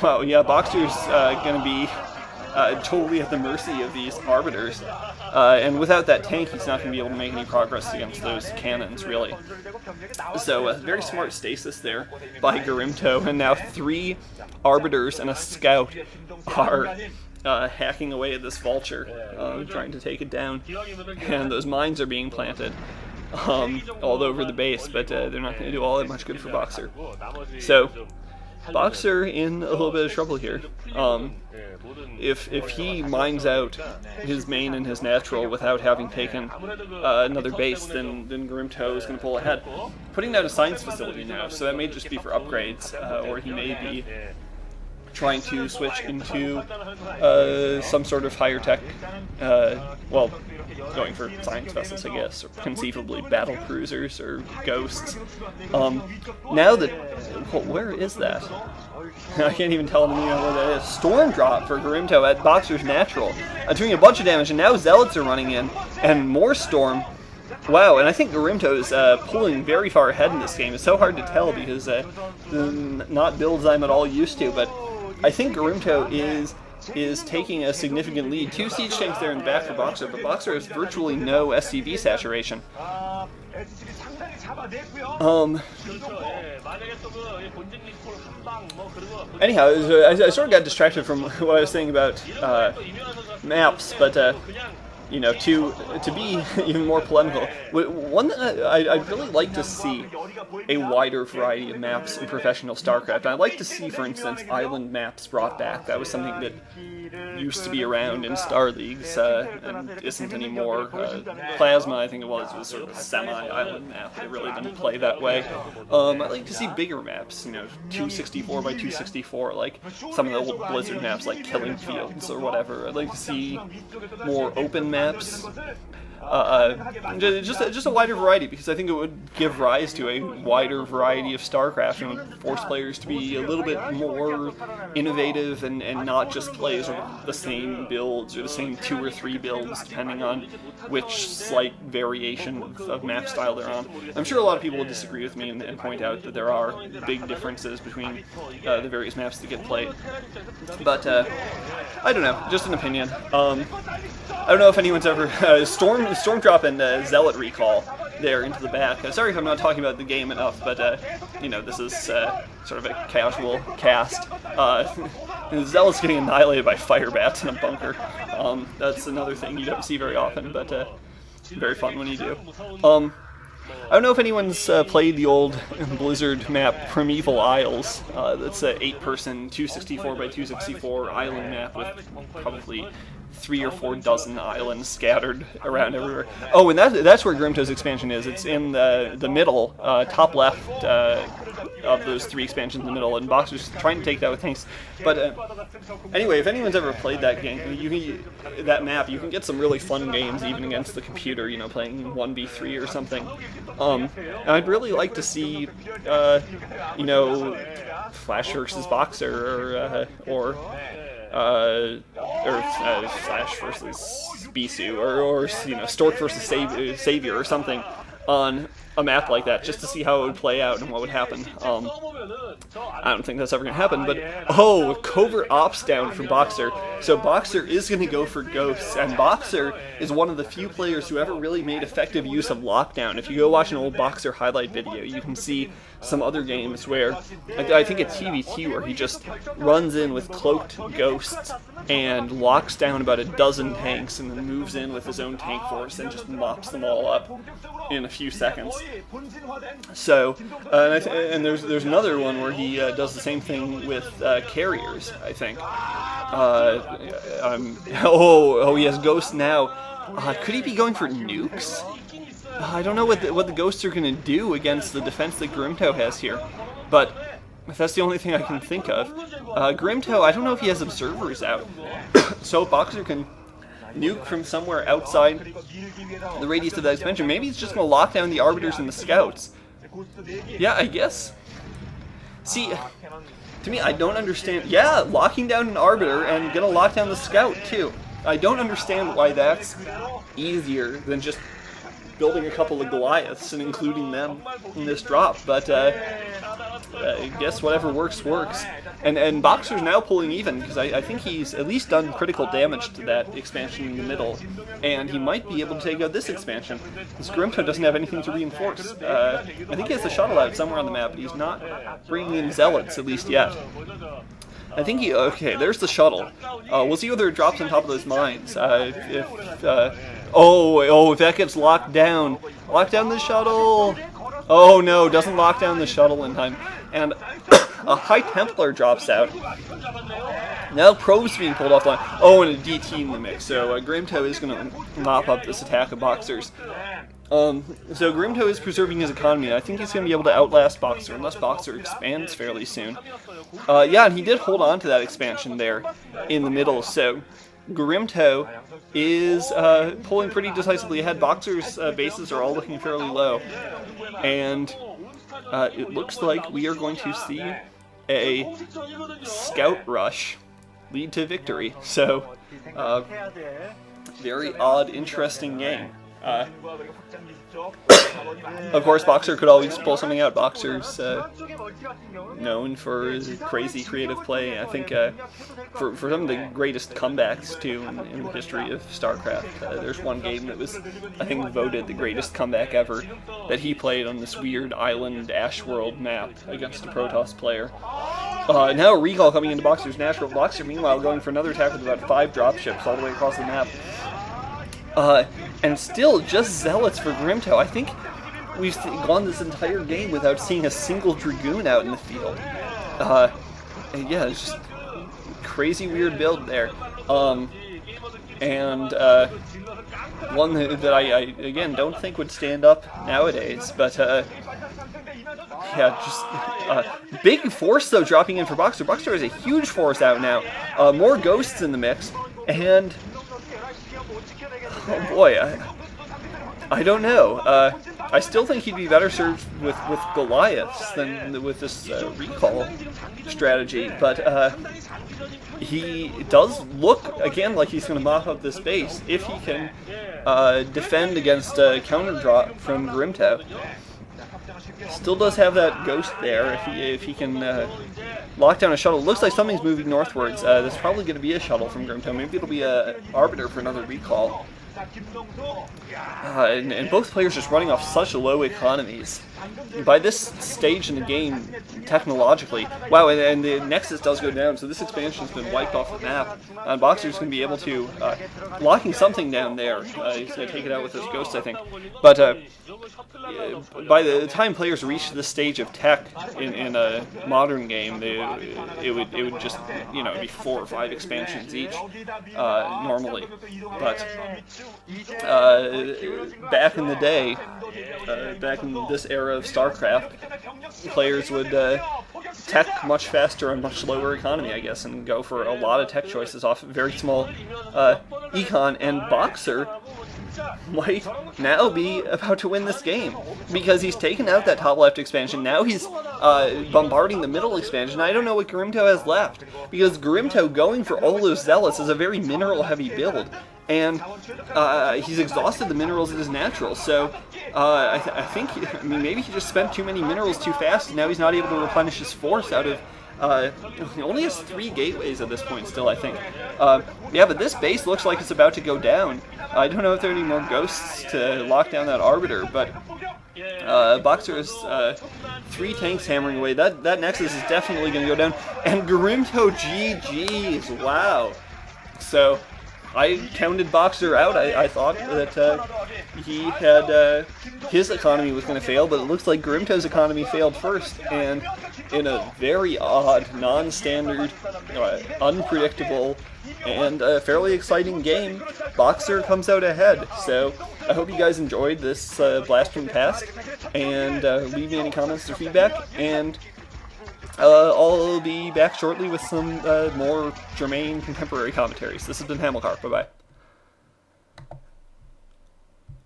Wow, yeah, Boxer's going to be totally at the mercy of these Arbiters. And without that tank, he's not going to be able to make any progress against those cannons, really. So, very smart stasis there by Garimto, and now 3 Arbiters and a Scout are hacking away at this Vulture, trying to take it down. And those mines are being planted all over the base, but they're not going to do all that much good for Boxer. So, Boxer in a little bit of trouble here. If he mines out his main and his natural without having taken another base, then Garimto is going to pull ahead. Putting down a science facility now, so that may just be for upgrades, or he may be trying to switch into some sort of higher tech, well, going for science vessels, I guess, or conceivably battle cruisers or ghosts. Now that, where is that? I can't even tell them where that is. Storm drop for Garimto at Boxer's natural, doing a bunch of damage, and now Zealots are running in, and more Storm. Wow, and I think Garimto is pulling very far ahead in this game. It's so hard to tell because not builds I'm at all used to, but I think Garimto is taking a significant lead. 2 siege tanks there in the back for Boxer, but Boxer has virtually no SCV saturation. Anyhow, I sort of got distracted from what I was saying about maps, but you know, to be even more polemical, one that I'd really like to see a wider variety of maps in professional StarCraft. I'd like to see, for instance, island maps brought back. That was something that used to be around in Star Leagues and isn't anymore. Plasma, I think it was sort of a semi-island map. It really didn't play that way. I'd like to see bigger maps, you know, 264 by 264, like some of the old Blizzard maps, like Killing Fields or whatever. I'd like to see more open maps. Just a wider variety, because I think it would give rise to a wider variety of StarCraft and would force players to be a little bit more innovative and not just play sort of the same builds or the same 2 or 3 builds depending on which slight variation of map style they're on. I'm sure a lot of people will disagree with me and point out that there are big differences between the various maps that get played, but I don't know, just an opinion. I don't know if anyone's ever Storm drop and Zealot recall there into the back. Sorry if I'm not talking about the game enough, but you know, this is sort of a casual cast. Zealot's getting annihilated by fire bats in a bunker. That's another thing you don't see very often, but very fun when you do. I don't know if anyone's played the old Blizzard map Primeval Isles. That's an 8-person 264 by 264 island map with probably 3 or 4 dozen islands scattered around everywhere. Oh, and that's where Garimto's expansion is. It's in the middle, top left of those 3 expansions in the middle, and Boxer's trying to take that with tanks. But anyway, if anyone's ever played that game, that map, you can get some really fun games even against the computer, you know, playing 1v3 or something. And I'd really like to see, you know, Flash versus Boxer, or Flash versus Bisu, or you know, Stork versus Savior or something on a map like that, just to see how it would play out and what would happen. I don't think that's ever going to happen, but covert ops down from Boxer. So Boxer is going to go for Ghosts, and Boxer is one of the few players who ever really made effective use of lockdown. If you go watch an old Boxer highlight video, you can see some other games where, I think it's TVT, where he just runs in with cloaked Ghosts and locks down about a dozen tanks and then moves in with his own tank force and just mops them all up in a few seconds. So, and there's another one where he does the same thing with carriers, I think. He has Ghosts now. Could he be going for nukes? I don't know what the Ghosts are going to do against the defense that Garimto has here, but that's the only thing I can think of. Garimto, I don't know if he has observers out, so Boxer can nuke from somewhere outside the radius of that expansion. Maybe he's just going to lock down the Arbiters and the Scouts. Yeah, I guess. See, to me, I don't understand. Yeah, locking down an Arbiter and going to lock down the Scout, too. I don't understand why that's easier than just building a couple of Goliaths and including them in this drop, but I guess whatever works, works. And Boxer's now pulling even, because I think he's at least done critical damage to that expansion in the middle, and he might be able to take out this expansion, because Garimto doesn't have anything to reinforce. I think he has the shuttle out somewhere on the map, but he's not bringing in zealots, at least yet. I think he... Okay, there's the shuttle. We'll see whether it drops on top of those mines. If that gets locked down. Lock down the shuttle! Oh no, doesn't lock down the shuttle in time. And a High Templar drops out. Now Probe's being pulled offline. Oh, and a DT in the mix. So Garimto is going to mop up this attack of Boxers. So Garimto is preserving his economy, and I think he's going to be able to outlast Boxer, unless Boxer expands fairly soon. Yeah, and he did hold on to that expansion there in the middle, so Garimto is pulling pretty decisively ahead. Boxer's bases are all looking fairly low, and it looks like we are going to see a scout rush lead to victory. So, very odd, interesting game. Of course, Boxer could always pull something out. Boxer's known for his crazy creative play. I think for some of the greatest comebacks, too, in the history of StarCraft. There's one game that was, I think, voted the greatest comeback ever that he played on this weird island Ash World map against a Protoss player. Now a recall coming into Boxer's natural. Boxer, meanwhile, going for another attack with about 5 dropships all the way across the map. And still, just zealots for Garimto. I think we've gone this entire game without seeing a single Dragoon out in the field. And yeah, it's just crazy weird build there. One that I again, don't think would stand up nowadays, but yeah, just big force, though, dropping in for Boxer. Boxer has a huge force out now. More ghosts in the mix, and... Oh boy, I don't know. I still think he'd be better served with Goliaths than with this recall strategy, but he does look, again, like he's going to mop up this base if he can defend against a counter drop from Garimto. Still does have that ghost there if he can lock down a shuttle. Looks like something's moving northwards. There's probably going to be a shuttle from Garimto. Maybe it'll be an Arbiter for another recall. And both players just running off such low economies. By this stage in the game, technologically, wow, and the Nexus does go down, so this expansion's been wiped off the map. And Boxer's going to be able to, locking something down there. He's going to take it out with his ghosts, I think. But by the time players reach this stage of tech in a modern game, it would just, you know, be 4 or 5 expansions each, normally. But back in the day, back in this era of StarCraft, players would tech much faster and much lower economy, I guess, and go for a lot of tech choices off very small econ, and Boxer might now be about to win this game, because he's taken out that top left expansion. Now he's bombarding the middle expansion. I don't know what Garimto has left, because Garimto going for all those zealots is a very mineral heavy build, and he's exhausted the minerals in his natural, so I think, I mean, maybe he just spent too many minerals too fast, and now he's not able to replenish his force out of... he only has 3 gateways at this point still, I think. Yeah, but this base looks like it's about to go down. I don't know if there are any more ghosts to lock down that Arbiter, but Boxer has 3 tanks hammering away. That Nexus is definitely going to go down. And Garimto GG's, wow. So... I counted Boxer out. I thought that he had his economy was going to fail, but it looks like Garimto's economy failed first, and in a very odd, non-standard, unpredictable, and fairly exciting game, Boxer comes out ahead. So I hope you guys enjoyed this blast from the past, and leave me any comments or feedback, and I'll be back shortly with some more germane contemporary commentaries. This has been Hamilcar. Bye-bye.